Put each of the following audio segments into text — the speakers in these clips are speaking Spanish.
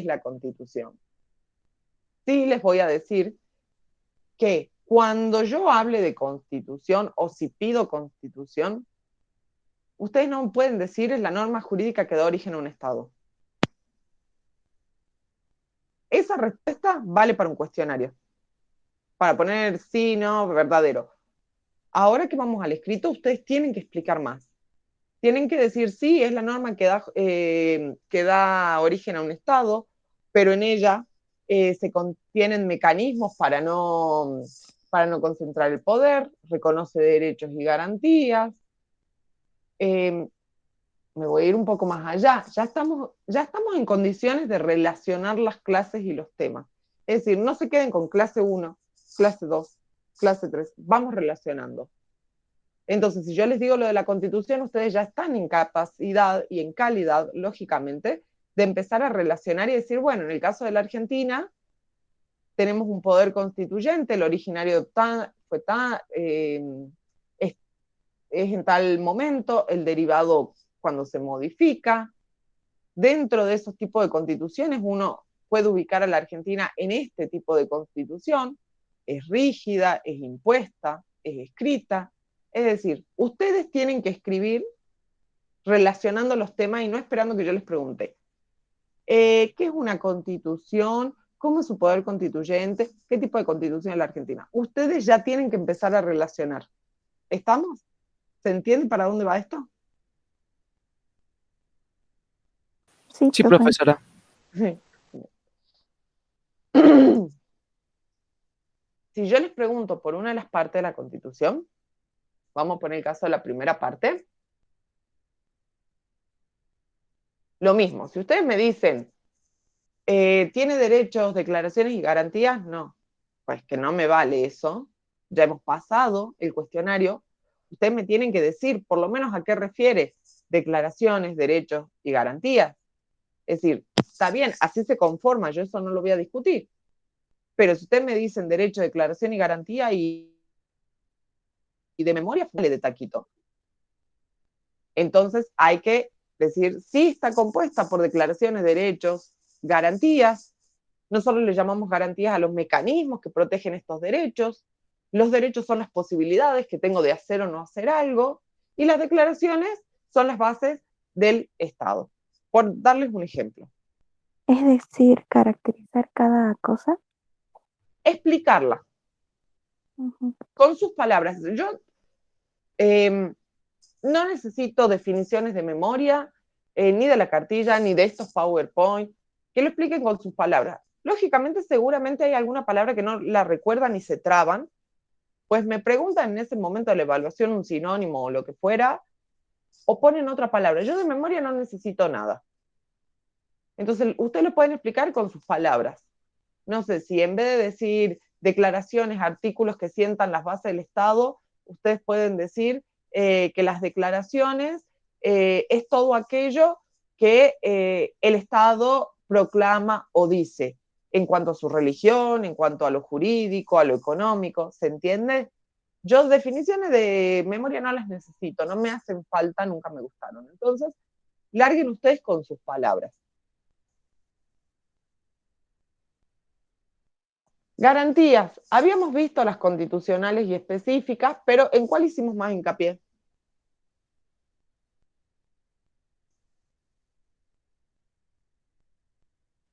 la Constitución. Sí les voy a decir que cuando yo hable de Constitución o si pido Constitución, ustedes no pueden decir es la norma jurídica que da origen a un Estado. Esa respuesta vale para un cuestionario, para poner sí, no, verdadero. Ahora que vamos al escrito, ustedes tienen que explicar más. Tienen que decir sí, es la norma que da origen a un Estado, pero en ella se contienen mecanismos para no concentrar el poder, reconoce derechos y garantías. Me voy a ir un poco más allá. Ya estamos en condiciones de relacionar las clases y los temas. Es decir, no se queden con clase 1, clase 2, clase 3. Vamos relacionando. Entonces, si yo les digo lo de la Constitución, ustedes ya están en capacidad y en calidad, lógicamente, de empezar a relacionar y decir, bueno, en el caso de la Argentina, tenemos un poder constituyente, el originario es, es en tal momento, el derivado cuando se modifica. Dentro de esos tipos de constituciones, uno puede ubicar a la Argentina en este tipo de constitución, es rígida, es impuesta, es escrita. Es decir, ustedes tienen que escribir relacionando los temas y no esperando que yo les pregunte, ¿qué es una constitución? ¿Cómo es su poder constituyente? ¿Qué tipo de constitución es la Argentina? Ustedes ya tienen que empezar a relacionar. ¿Estamos? ¿Se entiende para dónde va esto? Sí, Sí, profe. profesora. Si yo les pregunto por una de las partes de la Constitución, vamos a poner el caso de la primera parte, lo mismo, si ustedes me dicen, ¿tiene derechos, declaraciones y garantías? No, pues que no me vale eso, ya hemos pasado el cuestionario, ustedes me tienen que decir por lo menos a qué refiere declaraciones, derechos y garantías. Es decir, está bien, así se conforma, yo eso no lo voy a discutir, pero si ustedes me dicen derecho, declaración y garantía y de memoria, vale de taquito. Entonces hay que decir, sí está compuesta por declaraciones, derechos, garantías. Nosotros le llamamos garantías a los mecanismos que protegen estos derechos. Los derechos son las posibilidades que tengo de hacer o no hacer algo. Y las declaraciones son las bases del Estado. Por darles un ejemplo. Es decir, caracterizar cada cosa. Explicarla Ujú. con sus palabras. Yo no necesito definiciones de memoria, ni de la cartilla, ni de estos PowerPoint, que lo expliquen con sus palabras. Lógicamente, seguramente hay alguna palabra que no la recuerdan y se traban, pues me preguntan en ese momento de la evaluación un sinónimo o lo que fuera, o ponen otra palabra. Yo de memoria no necesito nada. Entonces, ustedes lo pueden explicar con sus palabras. No sé, si en vez de decir declaraciones, artículos que sientan las bases del Estado, ustedes pueden decir que las declaraciones es todo aquello que el Estado proclama o dice en cuanto a su religión, en cuanto a lo jurídico, a lo económico, ¿se entiende? Yo definiciones de memoria no las necesito, no me hacen falta, nunca me gustaron. Entonces, larguen ustedes con sus palabras. Garantías. Habíamos visto las constitucionales y específicas, pero ¿en cuál hicimos más hincapié?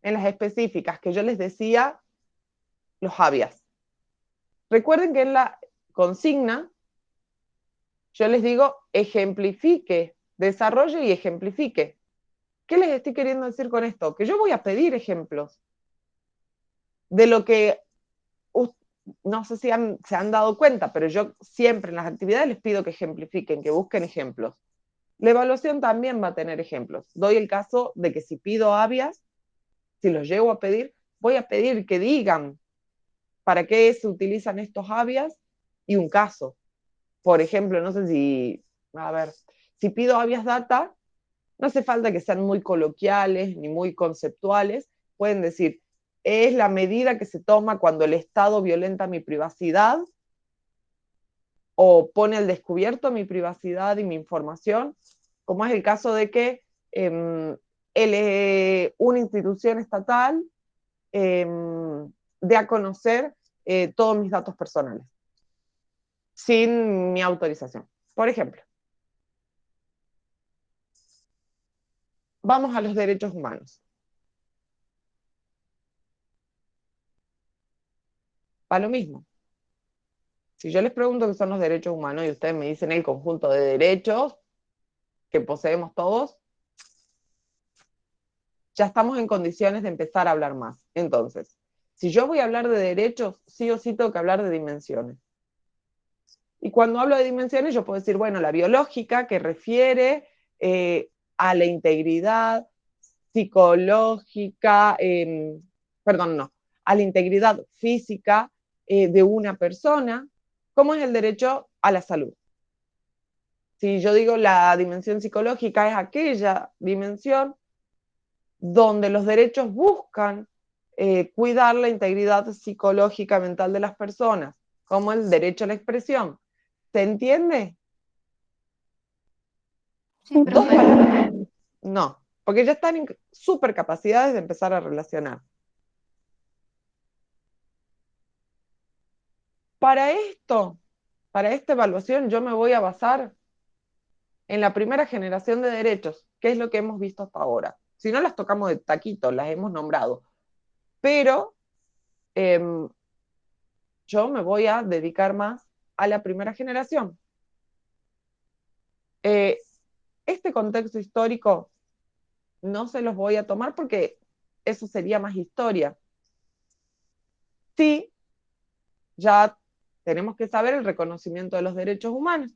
En las específicas, que yo les decía los habeas. Recuerden que en la consigna yo les digo ejemplifique, desarrolle y ejemplifique. ¿Qué les estoy queriendo decir con esto? Que yo voy a pedir ejemplos de lo que no sé si se han dado cuenta, pero yo siempre en las actividades les pido que ejemplifiquen, que busquen ejemplos. La evaluación también va a tener ejemplos. Doy el caso de que si pido habeas, si los llego a pedir, voy a pedir que digan para qué se utilizan estos habeas y un caso. Por ejemplo, no sé si, a ver, si pido habeas data, no hace falta que sean muy coloquiales ni muy conceptuales. Pueden decir, es la medida que se toma cuando el Estado violenta mi privacidad o pone al descubierto mi privacidad y mi información, como es el caso de que una institución estatal dé a conocer todos mis datos personales, sin mi autorización. Por ejemplo, vamos a los derechos humanos. Va lo mismo. Si yo les pregunto qué son los derechos humanos y ustedes me dicen el conjunto de derechos que poseemos todos, ya estamos en condiciones de empezar a hablar más. Entonces, si yo voy a hablar de derechos, sí o sí tengo que hablar de dimensiones. Y cuando hablo de dimensiones, yo puedo decir, bueno, la biológica, que refiere a la integridad psicológica, perdón, no, a la integridad física de una persona, como es el derecho a la salud. Si yo digo la dimensión psicológica es aquella dimensión donde los derechos buscan cuidar la integridad psicológica mental de las personas, como el derecho a la expresión. ¿Se entiende? Sí, Dos profe. palabras. No, porque ya están en super capacidades de empezar a relacionar. Para esto, para esta evaluación, yo me voy a basar en la primera generación de derechos, que es lo que hemos visto hasta ahora. Si no las tocamos de taquito, las hemos nombrado. Pero eh, yo me voy a dedicar más a la primera generación. Eh, este contexto histórico no se los voy a tomar porque eso sería más historia. Sí, ya tenemos que saber el reconocimiento de los derechos humanos,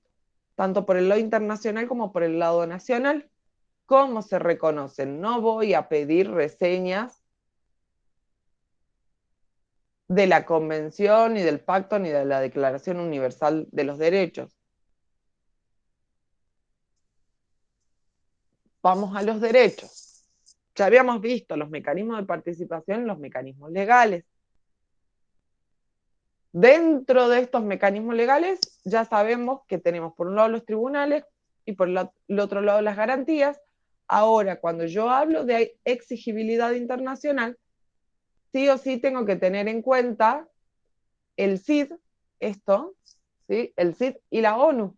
tanto por el lado internacional como por el lado nacional. ¿Cómo se reconocen? No voy a pedir reseñas de la Convención, ni del Pacto, ni de la Declaración Universal de los Derechos. Vamos a los derechos. Ya habíamos visto los mecanismos de participación y los mecanismos legales. Dentro de estos mecanismos legales ya sabemos que tenemos por un lado los tribunales y por el otro lado las garantías. Ahora, cuando yo hablo de exigibilidad internacional, sí o sí tengo que tener en cuenta el CID, esto, ¿sí? El CID y la ONU,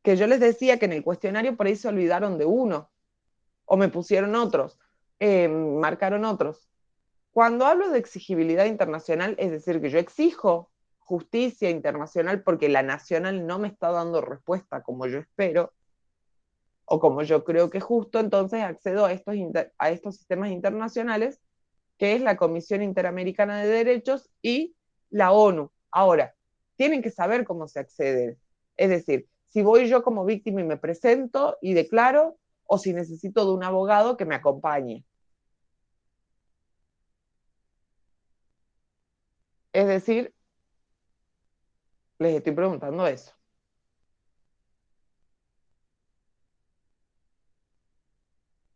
que yo les decía que en el cuestionario por ahí se olvidaron de uno, o me pusieron otros, marcaron otros. Cuando hablo de exigibilidad internacional, es decir, que yo exijo justicia internacional porque la nacional no me está dando respuesta como yo espero o como yo creo que es justo, entonces accedo a estos sistemas internacionales, que es la Comisión Interamericana de Derechos y la ONU. Ahora, tienen que saber cómo se accede. Es decir, si voy yo como víctima y me presento y declaro, o si necesito de un abogado que me acompañe. Es decir, les estoy preguntando eso.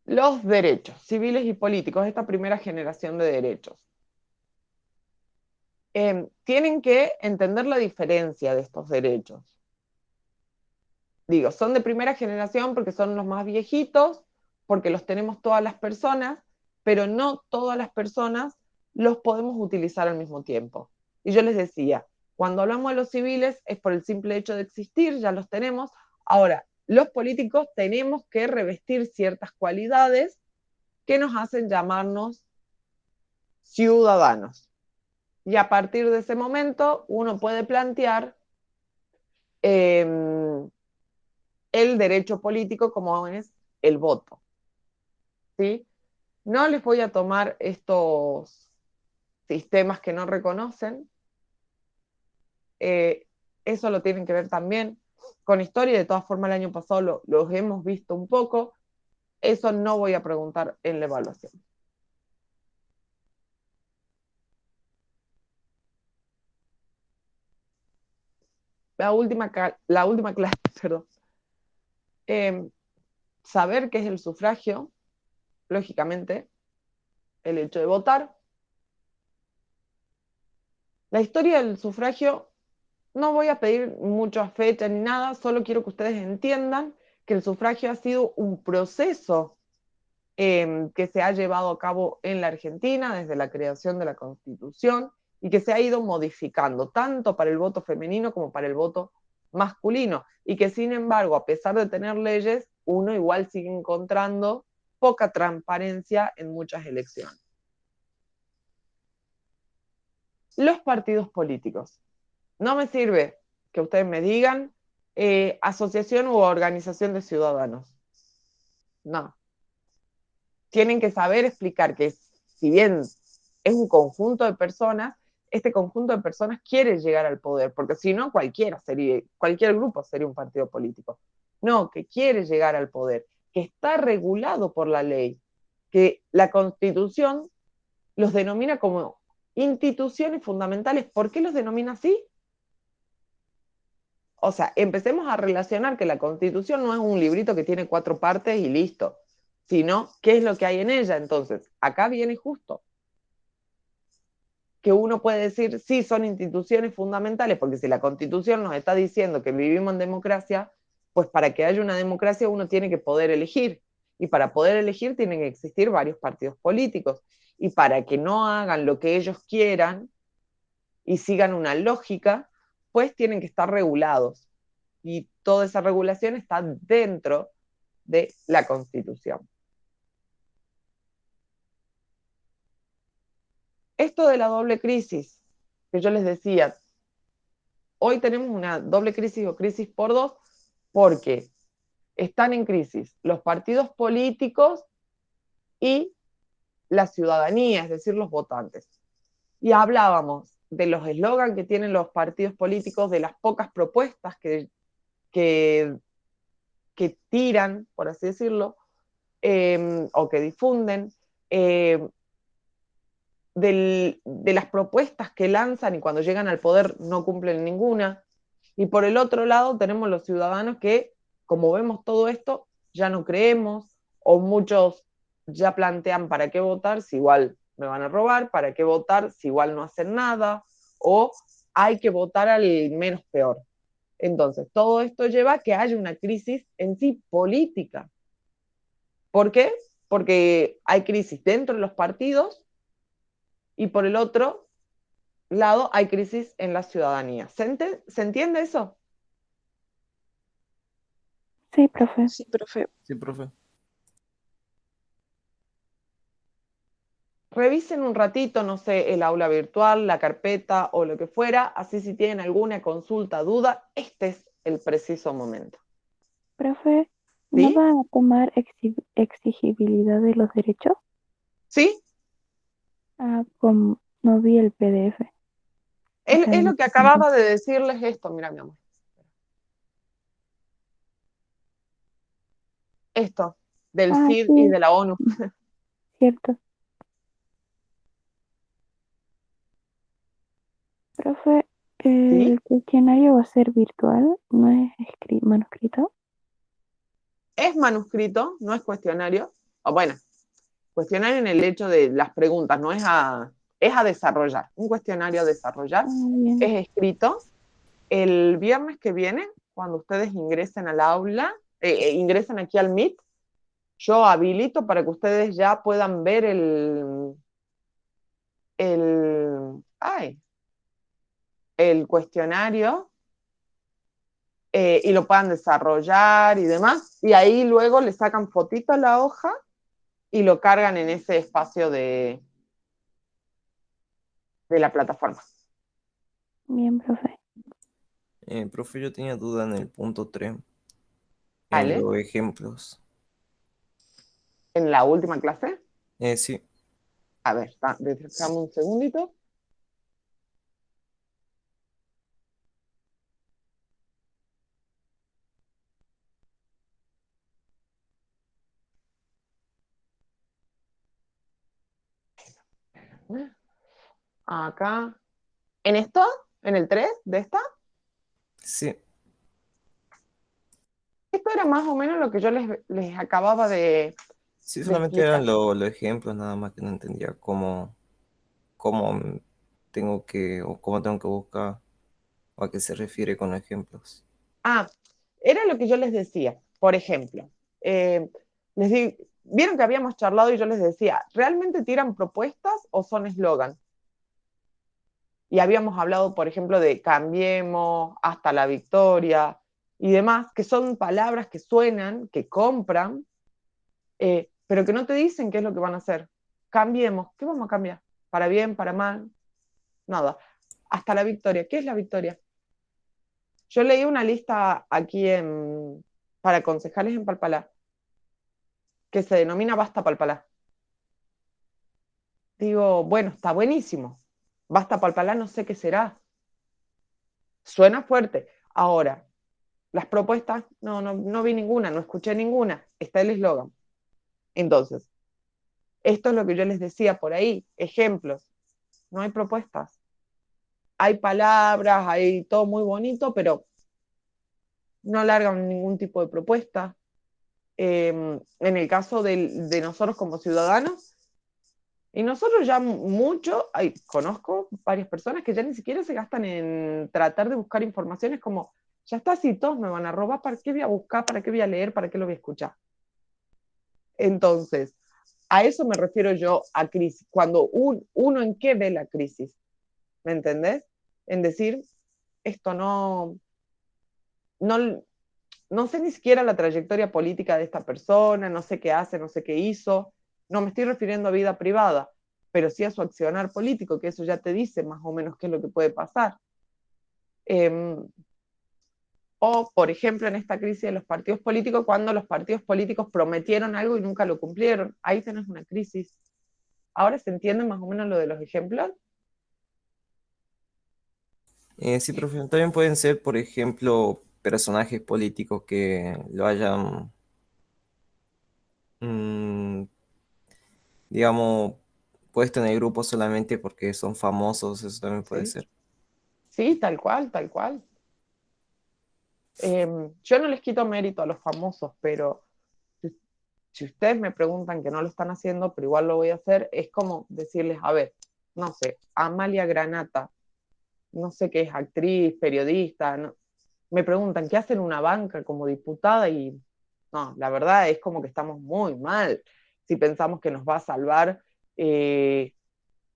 Los derechos civiles y políticos, esta primera generación de derechos, tienen que entender la diferencia de estos derechos. Digo, son de primera generación porque son los más viejitos, porque los tenemos todas las personas, pero no todas las personas los podemos utilizar al mismo tiempo. Y yo les decía, cuando hablamos de los civiles es por el simple hecho de existir, ya los tenemos. Ahora, los políticos tenemos que revestir ciertas cualidades que nos hacen llamarnos ciudadanos. Y a partir de ese momento uno puede plantear el derecho político como es el voto. ¿Sí? No les voy a tomar estos sistemas que no reconocen. Eso lo tienen que ver también con historia. De todas formas, el año pasado los hemos visto un poco. Eso no voy a preguntar en la evaluación. La última clase, perdón. Saber qué es el sufragio, lógicamente, el hecho de votar. La historia del sufragio, no voy a pedir muchas fechas ni nada, solo quiero que ustedes entiendan que el sufragio ha sido un proceso que se ha llevado a cabo en la Argentina desde la creación de la Constitución y que se ha ido modificando tanto para el voto femenino como para el voto masculino, y que sin embargo, a pesar de tener leyes, uno igual sigue encontrando poca transparencia en muchas elecciones. Los partidos políticos. No me sirve que ustedes me digan asociación u organización de ciudadanos. No. Tienen que saber explicar que si bien es un conjunto de personas, este conjunto de personas quiere llegar al poder, porque si no, cualquier grupo sería un partido político. No, que quiere llegar al poder, que está regulado por la ley, que la Constitución los denomina como instituciones fundamentales. ¿Por qué los denomina así? O sea, empecemos a relacionar que la Constitución no es un librito que tiene 4 partes y listo, sino qué es lo que hay en ella. Entonces, acá viene justo que uno puede decir, sí, son instituciones fundamentales, porque si la Constitución nos está diciendo que vivimos en democracia, pues para que haya una democracia uno tiene que poder elegir, y para poder elegir tienen que existir varios partidos políticos, y para que no hagan lo que ellos quieran y sigan una lógica, pues tienen que estar regulados, y toda esa regulación está dentro de la Constitución. Esto de la doble crisis, que yo les decía, hoy tenemos una doble crisis o crisis por dos, porque están en crisis los partidos políticos y la ciudadanía, es decir, los votantes. Y hablábamos de los eslogans que tienen los partidos políticos, de las pocas propuestas que, que tiran, por así decirlo, o que difunden, eh, de las propuestas que lanzan y cuando llegan al poder no cumplen ninguna. Y por el otro lado tenemos los ciudadanos que, como vemos todo esto, ya no creemos, o muchos ya plantean para qué votar si igual me van a robar, para qué votar si igual no hacen nada, o hay que votar al menos peor. Entonces, todo esto lleva a que haya una crisis en sí política. ¿Por qué? Porque hay crisis dentro de los partidos y por el otro lado hay crisis en la ciudadanía. ¿Se entiende eso? Sí, profe. Sí, profe. Sí, profe. Revisen un ratito, no sé, el aula virtual, la carpeta o lo que fuera, así si tienen alguna consulta, duda, este es el preciso momento. Profe, ¿no ¿Sí? va a tomar exigibilidad de los derechos? ¿Sí? Ah, como no vi el PDF. Es lo que acababa de decirles esto, mira mi amor. Esto, del Ah, CID y sí, de la ONU. cierto. Profe, ¿Sí? el cuestionario va a ser virtual, no es manuscrito. Es manuscrito, no es cuestionario. O bueno, cuestionario en el hecho de las preguntas, no es es a desarrollar. Un cuestionario a desarrollar Ah, bien. es escrito. El viernes que viene, cuando ustedes ingresen al aula, ingresen aquí al Meet, yo habilito para que ustedes ya puedan ver el cuestionario y lo puedan desarrollar y demás. Y ahí luego le sacan fotito a la hoja y lo cargan en ese espacio de la plataforma. Bien, profe. Profe, yo tenía duda en el punto 3, en ¿Vale? los ejemplos. En la última clase. Sí, A ver, dame un segundito. Acá. ¿En esto? ¿En el 3 de esta? sí, Esto era más o menos lo que yo les acababa sí, de solamente eran explicar. los ejemplos, nada más que no entendía cómo tengo que, o cómo tengo que buscar, o a qué se refiere con ejemplos. Ah, era lo que yo les decía. Por ejemplo, les di, vieron que habíamos charlado y yo les decía, ¿realmente tiran propuestas o son eslogan? Y habíamos hablado, por ejemplo, de cambiemos, hasta la victoria y demás, que son palabras que suenan, que compran, pero que no te dicen qué es lo que van a hacer. Cambiemos, ¿qué vamos a cambiar? ¿Para bien, para mal? Nada. Hasta la victoria. ¿Qué es la victoria? Yo leí una lista aquí para concejales en Palpalá, que se denomina Basta Palpalá. Digo, bueno, está buenísimo. Basta Palpalá, no sé qué será. Suena fuerte. Ahora, las propuestas, no vi ninguna, no escuché ninguna. Está el eslogan. Entonces, esto es lo que yo les decía por ahí. Ejemplos. No hay propuestas. Hay palabras, hay todo muy bonito, pero no largan ningún tipo de propuesta. En el caso de nosotros como ciudadanos, y nosotros ya mucho, conozco varias personas que ya ni siquiera se gastan en tratar de buscar informaciones como, ya está, si todos me van a robar, ¿para qué voy a buscar? ¿Para qué voy a leer? ¿Para qué lo voy a escuchar? Entonces, a eso me refiero yo a crisis, cuando uno en qué ve la crisis, ¿me entendés? En decir, esto no, no sé ni siquiera la trayectoria política de esta persona, no sé qué hace, no sé qué hizo, no me estoy refiriendo a vida privada, pero sí a su accionar político, que eso ya te dice más o menos qué es lo que puede pasar. O, por ejemplo, en esta crisis de los partidos políticos, cuando los partidos políticos prometieron algo y nunca lo cumplieron, ahí tenés una crisis. ¿Ahora se entiende más o menos lo de los ejemplos? Sí, profe, también pueden ser, por ejemplo, personajes políticos que lo hayan, mm, digamos, puesto en el grupo solamente porque son famosos, eso también puede Sí, ser. sí, tal cual, tal cual. Yo no les quito mérito a los famosos, pero si ustedes me preguntan que no lo están haciendo, pero igual lo voy a hacer, es como decirles, a ver, no sé, Amalia Granata, no sé qué es, actriz, periodista, no, me preguntan, ¿qué hacen una banca como diputada? Y no, la verdad es como que estamos muy mal si pensamos que nos va a salvar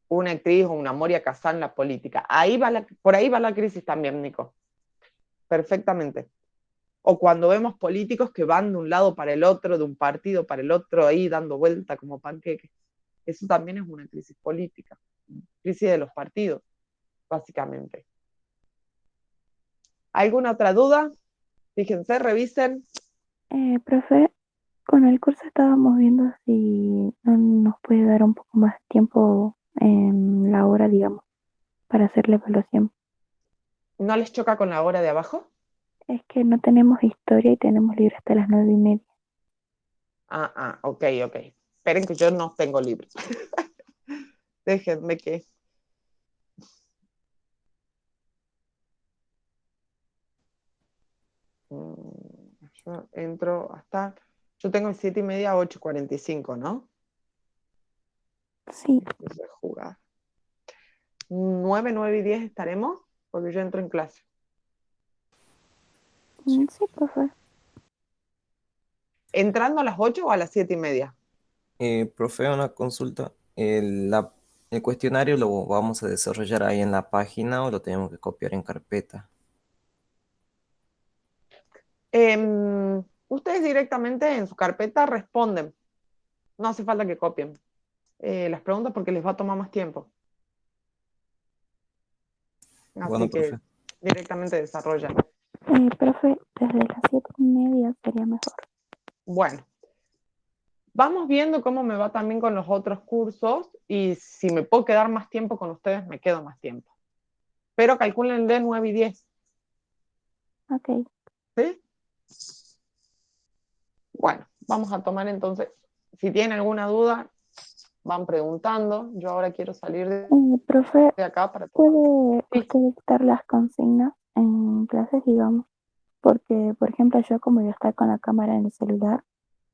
una actriz o una Moria Kazan la política. Por ahí va la crisis también, Nico, perfectamente. O cuando vemos políticos que van de un lado para el otro, de un partido para el otro, ahí dando vuelta como panqueques. Eso también es una crisis política, crisis de los partidos, básicamente. ¿Alguna otra duda? Fíjense, revisen. Profe, con el curso estábamos viendo si no nos puede dar un poco más tiempo en la hora, digamos, para hacer la evaluación. ¿No les choca con la hora de abajo? Es que no tenemos historia y tenemos libre hasta las 9:30. Ok, ok. Esperen que yo no tengo libre. Déjenme que... Yo entro hasta... Yo tengo de 7:30 a 8:45, ¿no? Sí, Empiezo a jugar. 9:10 estaremos, porque yo entro en clase. sí, profe. ¿Entrando a las 8 o a las 7:30? Profe, una consulta. El cuestionario lo vamos a desarrollar ahí en la página o lo tenemos que copiar en carpeta. Ustedes directamente en su carpeta responden. No hace falta que copien las preguntas porque les va a tomar más tiempo. Bueno, Así que profe. directamente desarrollan. Profe, desde las 7:30 sería mejor. Bueno, vamos viendo cómo me va también con los otros cursos y si me puedo quedar más tiempo con ustedes, me quedo más tiempo. Pero calculen de 9:10. Ok. ¿Sí? Bueno, vamos a tomar entonces, si tienen alguna duda, van preguntando. Yo ahora quiero salir Profe, de acá para tomar. ¿puede Sí. usted dictar las consignas en clases, digamos? Porque, por ejemplo, yo como yo estoy con la cámara en el celular,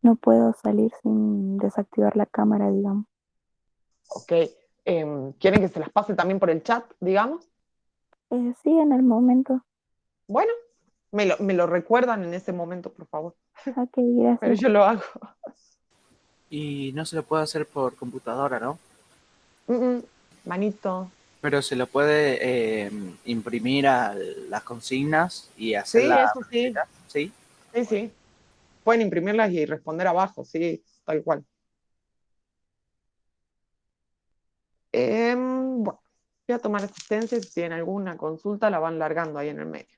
no puedo salir sin desactivar la cámara, digamos. Ok. ¿Quieren que se las pase también por el chat, digamos? Sí, en el momento. Bueno, me lo recuerdan en ese momento, por favor. Ok, Pero gracias. yo lo hago. Y no se lo puede hacer por computadora, ¿no? Manito. Pero se lo puede imprimir a las consignas y hacer Sí, la eso sí. receta, ¿sí? Sí, sí. Pueden imprimirlas y responder abajo, sí, tal cual. Bueno, voy a tomar asistencia. Si tienen alguna consulta, la van largando ahí en el medio.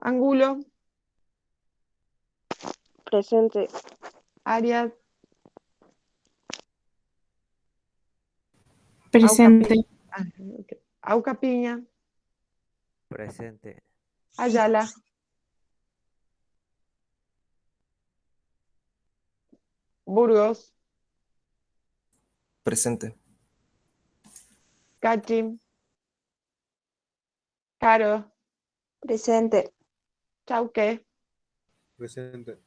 Ángulo, Presente. Arias, Presente. Auca Piña, Presente. Ayala, Burgos, Presente. Cachín, Caro, Presente. Chauque. Presente.